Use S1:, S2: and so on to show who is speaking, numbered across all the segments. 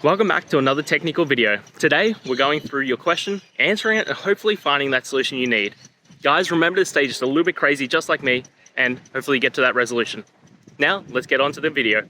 S1: Welcome back to another technical video. Today, we're going through your question, answering it, and hopefully finding that solution you need. Guys, remember to stay just a little bit crazy, just like me, and hopefully get to that resolution. Now, let's get on to the video.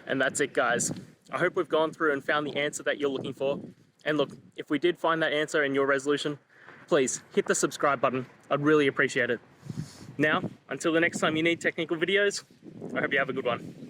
S1: And that's it, guys. I hope we've gone through and found the answer that you're looking for. And look, if we did find that answer in your resolution, please hit the subscribe button. I'd really appreciate it. Now, until the next time you need technical videos, I hope you have a good one.